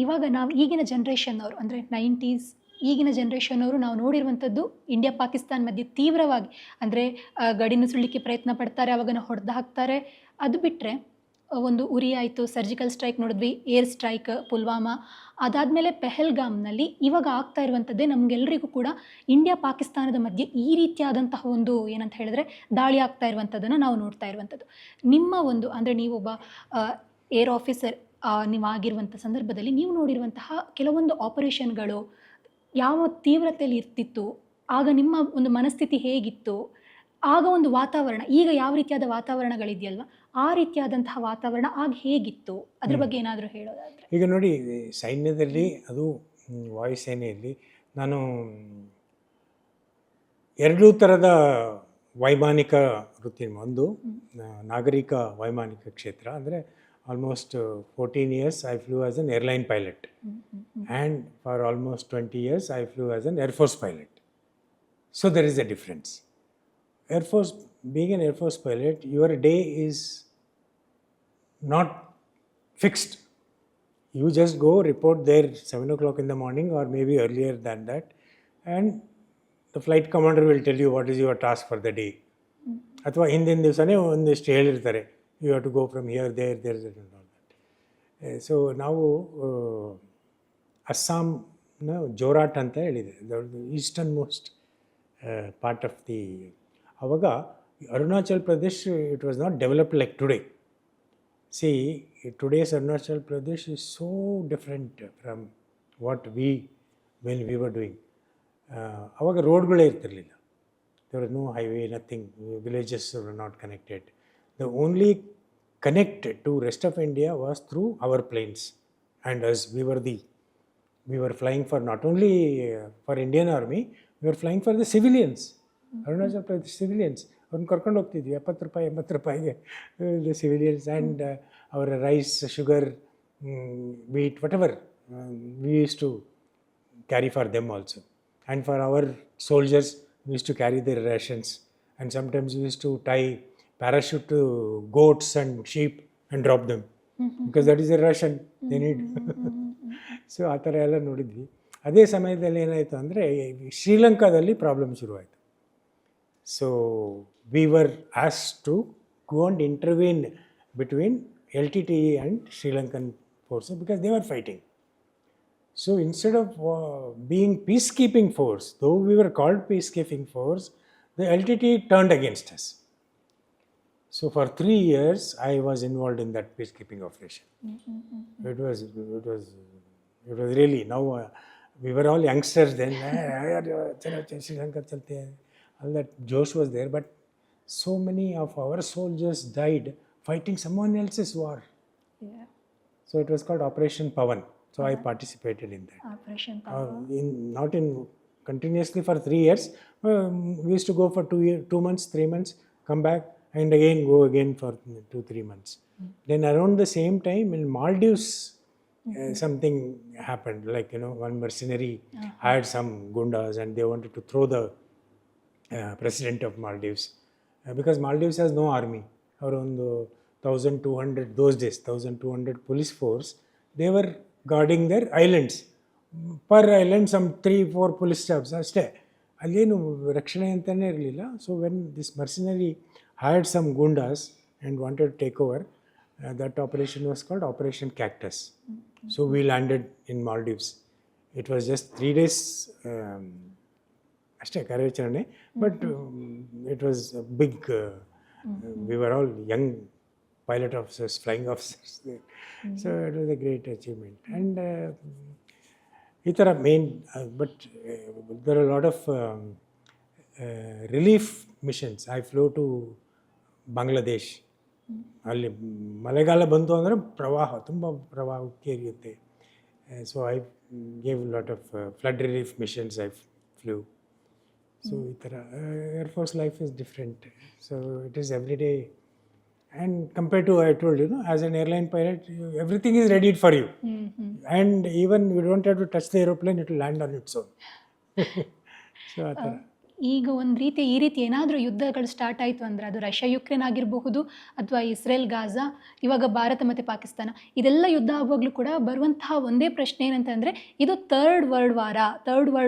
ಇವಾಗ ನಾವು ಈಗಿನ ಜನ್ರೇಷನ್ನವರು ಅಂದರೆ 90s ಈಗಿನ ಜನ್ರೇಷನ್ನವರು ನಾವು ನೋಡಿರುವಂಥದ್ದು ಇಂಡಿಯಾ ಪಾಕಿಸ್ತಾನ ಮಧ್ಯೆ ತೀವ್ರವಾಗಿ ಅಂದರೆ ಗಡಿ ನುಸುಳಲಿಕ್ಕೆ ಪ್ರಯತ್ನ ಪಡ್ತಾರೆ, ಅವಾಗನ ಹೊಡೆದು ಹಾಕ್ತಾರೆ. ಅದು ಬಿಟ್ಟರೆ ಒಂದು ಉರಿ ಆಯಿತು, ಸರ್ಜಿಕಲ್ ಸ್ಟ್ರೈಕ್ ನೋಡಿದ್ವಿ, ಏರ್ ಸ್ಟ್ರೈಕ್ ಪುಲ್ವಾಮಾ, ಅದಾದಮೇಲೆ ಪೆಹಲ್ಗಾಮ್ನಲ್ಲಿ ಇವಾಗ ಆಗ್ತಾ ಇರುವಂಥದ್ದೇ ನಮಗೆಲ್ಲರಿಗೂ ಕೂಡ ಇಂಡಿಯಾ ಪಾಕಿಸ್ತಾನದ ಮಧ್ಯೆ ಈ ರೀತಿಯಾದಂತಹ ಒಂದು ಏನಂತ ಹೇಳಿದ್ರೆ ದಾಳಿ ಆಗ್ತಾ ಇರುವಂಥದ್ದನ್ನು ನಾವು ನೋಡ್ತಾ ಇರುವಂಥದ್ದು. ನಿಮ್ಮ ಒಂದು ಅಂದರೆ ನೀವೊಬ್ಬ ಏರ್ ಆಫೀಸರ್ ನೀವು ಆಗಿರುವಂಥ ಸಂದರ್ಭದಲ್ಲಿ ನೀವು ನೋಡಿರುವಂತಹ ಕೆಲವೊಂದು ಆಪರೇಷನ್ಗಳು ಯಾವ ತೀವ್ರತೆಯಲ್ಲಿ ಇರ್ತಿತ್ತು, ಆಗ ನಿಮ್ಮ ಒಂದು ಮನಸ್ಥಿತಿ ಹೇಗಿತ್ತು, ಆಗ ಒಂದು ವಾತಾವರಣ, ಈಗ ಯಾವ ರೀತಿಯಾದ ವಾತಾವರಣಗಳಿದೆಯಲ್ವ ಆ ರೀತಿಯಾದಂತಹ ವಾತಾವರಣ ಆಗ ಹೇಗಿತ್ತು, ಅದ್ರ ಬಗ್ಗೆ ಏನಾದರೂ ಹೇಳೋದಾದರೆ? ಈಗ ನೋಡಿ, ಸೈನ್ಯದಲ್ಲಿ ಅದು ವಾಯುಸೇನೆಯಲ್ಲಿ ನಾನು ಎರಡೂ ಥರದ ವೈಮಾನಿಕ ವೃತ್ತಿ, ಒಂದು ನಾಗರಿಕ ವೈಮಾನಿಕ ಕ್ಷೇತ್ರ ಅಂದರೆ almost 14 years I flew as an airline pilot, and for almost 20 years I flew as an Air Force pilot. So there is a difference. Air Force, being an Air Force pilot, your day is not fixed. You just go, report there 7 o'clock in the morning or maybe earlier than that, and the flight commander will tell you what is your task for the day. ಅಥವಾ ಹಿಂದಿನ ದಿವಸನೇ ಒಂದಿಷ್ಟು ಹೇಳಿರ್ತಾರೆ, you have to go from here, there and all that. So ನಾವು ಅಸ್ಸಾಂನ ಜೋರಾಟ್ ಅಂತ ಹೇಳಿದೆ, eastern most part of the. ಆವಾಗ Arunachal Pradesh it was not developed like today. See today's Arunachal Pradesh is so different from what when we were doing. ಆವಾಗ ರೋಡ್ಗಳೇ ಇರ್ತಿರಲಿಲ್ಲ, there was no highway, nothing, villages were not connected. The only connect to rest of India was through our planes and us. We were flying for not only for Indian Army, we were flying for the civilians, Arunachal Pradesh civilians. ಅವ್ರನ್ನ ಕರ್ಕೊಂಡು ಹೋಗ್ತಿದ್ವಿ 70 ರೂಪಾಯಿ 80 ರೂಪಾಯಿಗೆ, the civilians, and our rice, sugar, wheat, whatever we used to carry for them also. And for our soldiers, we used to carry their rations, and sometimes we used to tie parachute to goats and sheep and drop them, because that is a ration they need. So ಆ ಥರ ಎಲ್ಲ ನೋಡಿದ್ವಿ. ಅದೇ ಸಮಯದಲ್ಲಿ ಏನಾಯಿತು ಅಂದರೆ ಶ್ರೀಲಂಕಾದಲ್ಲಿ problem ಶುರುವಾಯಿತು. So we were asked to go and intervene between LTTE and Sri Lankan forces because they were fighting. So instead of being peacekeeping force, though we were called peacekeeping force, the LTTE turned against us. So for 3 years I was involved in that peacekeeping operation. It was really, now we were all youngsters then. Sri Lanka chalte, all that Josh was there, but so many of our soldiers died fighting someone else's war. Yeah. So it was called Operation Pavan. So I participated in that. Operation Pavan. Not in continuously for 3 years. We used to go for 2 months, 3 months, come back, and again go again for 2-3 months. Then around the same time in Maldives, something happened. Like, one mercenary hired some gundas and they wanted to throw the president of Maldives, because Maldives has no army. Around 1,200 those days, 1,200 police force. They were guarding their islands. Per island some 3-4 police staffs ಅಷ್ಟೇ, ಅಲ್ಲೇನು ರಕ್ಷಣೆ ಅಂತಲೇ ಇರಲಿಲ್ಲ. So when this mercenary hired some gundas and wanted to take over, that operation was called Operation Cactus. So we landed in Maldives. It was just 3 days ಅಷ್ಟೇ ಕಾರ್ಯಾಚರಣೆ, but it was a big, we were all young pilot officers, flying officers there. So it was a great achievement. And ಈ ಥರ main, but there are a lot of relief missions. I flew to Bangladesh. ಅಲ್ಲಿ ಮಳೆಗಾಲ ಬಂತು ಅಂದರೆ ತುಂಬ ಪ್ರವಾಹ ಉಕ್ಕೇರಿಯುತ್ತೆ. So I gave lot of flood relief missions I flew. So ಈ ಥರ air force life is different. So it is every day, and compared to, I told as an airline pilot, everything is ready for you, and even you don't have to touch the aeroplane, it will land on its own. So ಆ ಥರ. ಈಗ ಒಂದು ರೀತಿ ಈ ರೀತಿ ಏನಾದರೂ ಯುದ್ಧಗಳು start ಆಯಿತು ಅಂದರೆ ಅದು ರಷ್ಯಾ ಯುಕ್ರೇನ್ ಆಗಿರಬಹುದು ಅಥವಾ ಇಸ್ರೇಲ್ ಗಾಜಾ, ಇವಾಗ ಭಾರತ ಮತ್ತು ಪಾಕಿಸ್ತಾನ, ಇದೆಲ್ಲ ಯುದ್ಧ ಆಗುವಾಗಲೂ ಕೂಡ ಬರುವಂತಹ ಒಂದೇ ಪ್ರಶ್ನೆ ಏನಂತಂದರೆ ಇದು ಥರ್ಡ್ ವರ್ಲ್ಡ್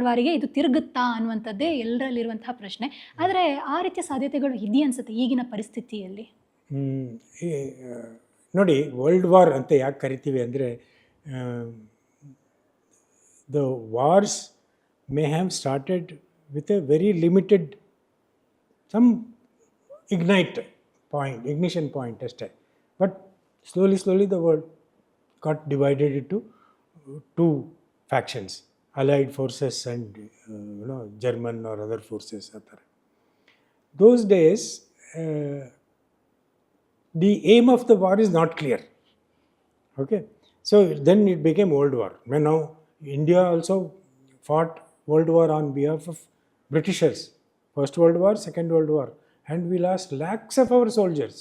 ವಾರಿಗೆ ಇದು ತಿರುಗುತ್ತಾ ಅನ್ನುವಂಥದ್ದೇ ಎಲ್ಲರಲ್ಲಿರುವಂತಹ ಪ್ರಶ್ನೆ. ಆದರೆ ಆ ರೀತಿಯ ಸಾಧ್ಯತೆಗಳು ಇದೆಯಾ ಅನಿಸುತ್ತೆ ಈಗಿನ ಪರಿಸ್ಥಿತಿಯಲ್ಲಿ? ನೋಡಿ, ವರ್ಲ್ಡ್ ವಾರ್ ಅಂತ ಯಾಕೆ ಕರಿತೀವಿ ಅಂದರೆ the wars may have started with a very limited, some ignition point ಅಷ್ಟೇ. But slowly the world got divided into two factions, allied forces and German or other forces. Those days the aim of the war is not clear. Okay, so then it became World War. When now India also fought World War on behalf of Britishers. First World War, Second World War. And we lost lakhs of our soldiers.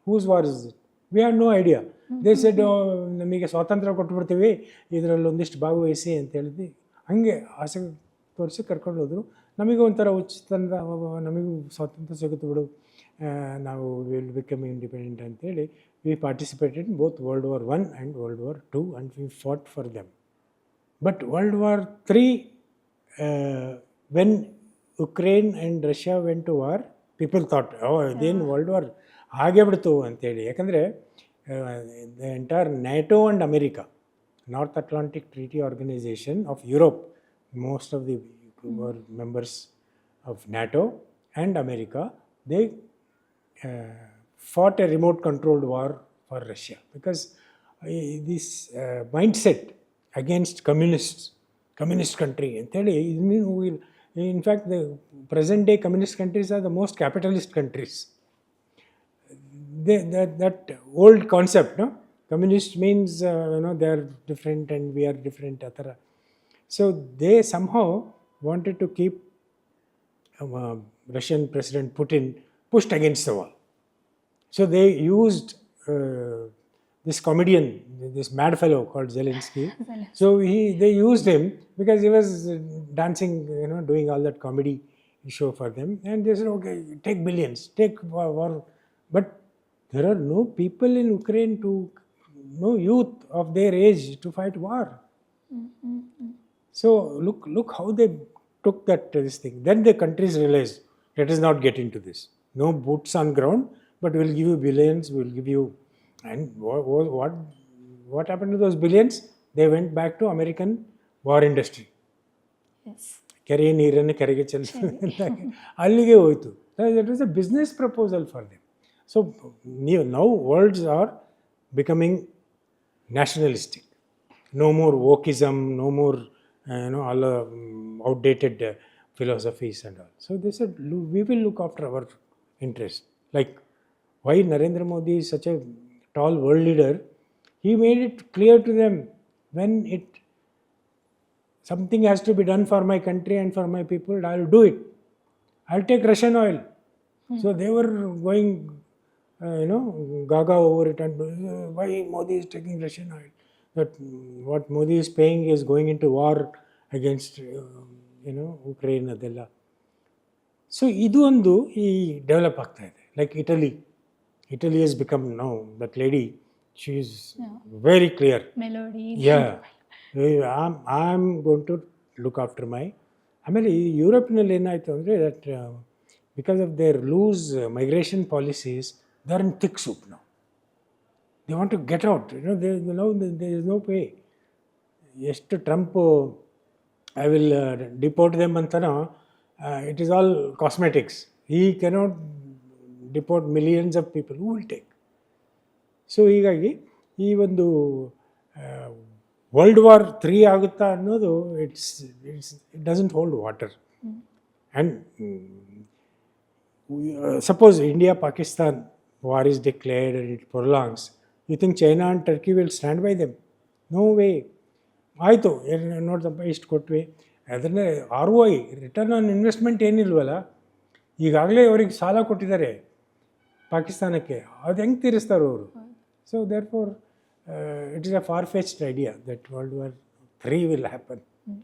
Whose war is it? We had no idea. They said, ನಮಗೆ ಸ್ವಾತಂತ್ರ್ಯ ಕೊಟ್ಬಿಡ್ತೀವಿ, ಇದರಲ್ಲಿ ಒಂದಿಷ್ಟು ಭಾಗವಹಿಸಿ ಅಂತ ಹೇಳಿದ್ವಿ. ಹಾಗೆ ಆಸೆ ತೋರಿಸಿ ಕರ್ಕೊಂಡು ಹೋದರು. ನಮಗೂ ಒಂಥರ ಉಚಿತಂದ, ನಮಗೂ ಸ್ವಾತಂತ್ರ್ಯ ಸಿಗುತ್ತೆ ಬಿಡು, ನಾವು ವಿಲ್ ಬಿಕಮ್ ಇಂಡಿಪೆಂಡೆಂಟ್ ಅಂತೇಳಿ we participated in both World War I and World War II and we fought for them. But World War III, when Ukraine and Russia went to war, people thought, ಇದೇನು world war ಆಗೇ ಬಿಡ್ತು ಅಂತೇಳಿ. ಯಾಕಂದರೆ the entire NATO and America, North Atlantic Treaty Organization of Europe, most of the members of NATO and America, they fought a remote controlled war for Russia because this mindset against communist country ಅಂತೇಳಿ, in fact the present day communist countries are the most capitalist countries. That old concept, no, communist means they are different and we are different atara. So they somehow wanted to keep Russian President Putin pushed against the wall. So they used this comedian, this mad fellow called Zelensky. So they used him because he was dancing, doing all that comedy show for them. And they said, okay, take billions, take war. But there are no people in Ukraine, no youth of their age to fight war. So look how they took this thing. Then the countries realized, let us not get into this. No boots on ground, but we'll give you billions, we'll give you. And what happened to those billions? They went back to American war industry. Yes. ಕೆರೆಯ ನೀರನ್ನು ಕೆರೆಗೆ ಚೆಲ್ಲಿಸಿ ಅಲ್ಲಿಗೆ ಹೋಯಿತು. That was a business proposal for them. So now worlds are becoming nationalistic. No more wokeism, no more all outdated philosophies and all. So they said, we will look after our interest. Like why Narendra Modi is such a tall world leader, he made it clear to them, when something has to be done for my country and for my people, I'll do it. I'll take Russian oil. So they were going gaga over it, and why Modi is taking Russian oil? That what Modi is paying is going into war against Ukraine ಅದೆಲ್ಲ. So ಇದು ಒಂದು ಈ develop ಆಗ್ತಾ ಇದೆ. Like Italy has become now, that lady, she is very clear. Melody. Yeah, I'm going to look after my. ಆಮೇಲೆ ಈ ಯೂರೋಪ್ನಲ್ಲಿ ಏನಾಯಿತು ಅಂದರೆ that because of their loose migration policies they are in thick soup ನಾವು. They want to get out. There is no way. ಎಷ್ಟು Trump I will deport them ಅಂತನೋ, it is all cosmetics. He cannot deport millions of people. Who will take? So ಹೀಗಾಗಿ ಈ ಒಂದು world war 3 ಆಗುತ್ತಾ ಅನ್ನೋದು it doesn't hold water. And suppose India Pakistan war is declared and it prolongs, you think China and Turkey will stand by them? No way. ಆಯಿತು, ನೋಡ್ದಪ್ಪ ಇಷ್ಟು ಕೊಟ್ವಿ, ಅದನ್ನೇ ROI, return on investment ಏನಿಲ್ವಲ್ಲ, ಈಗಾಗಲೇ ಅವ್ರಿಗೆ ಸಾಲ ಕೊಟ್ಟಿದ್ದಾರೆ ಪಾಕಿಸ್ತಾನಕ್ಕೆ, ಅದು ಹೆಂಗೆ ತೀರಿಸ್ತಾರೆ ಅವರು? So therefore it is a far fetched idea that world war 3 will happen.